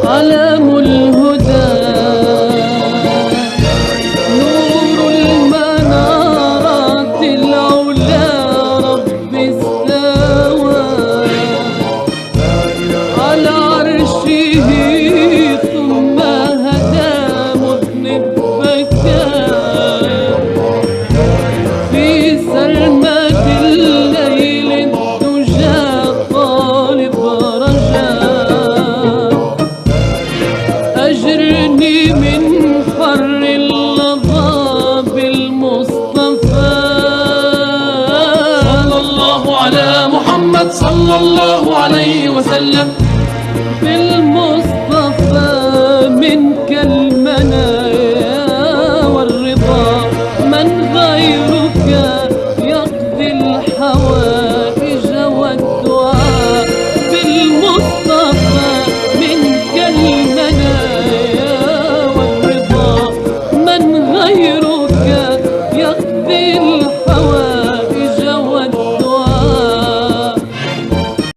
علم الهدى نور المنارات العلا رب استوى على عرشه ثم هدى مذنب بكى في سلمة الليل الدجى طالب رجاء أجرني من حر اللظى بالمصطفى. صلى الله على محمد صلى الله عليه وسلم.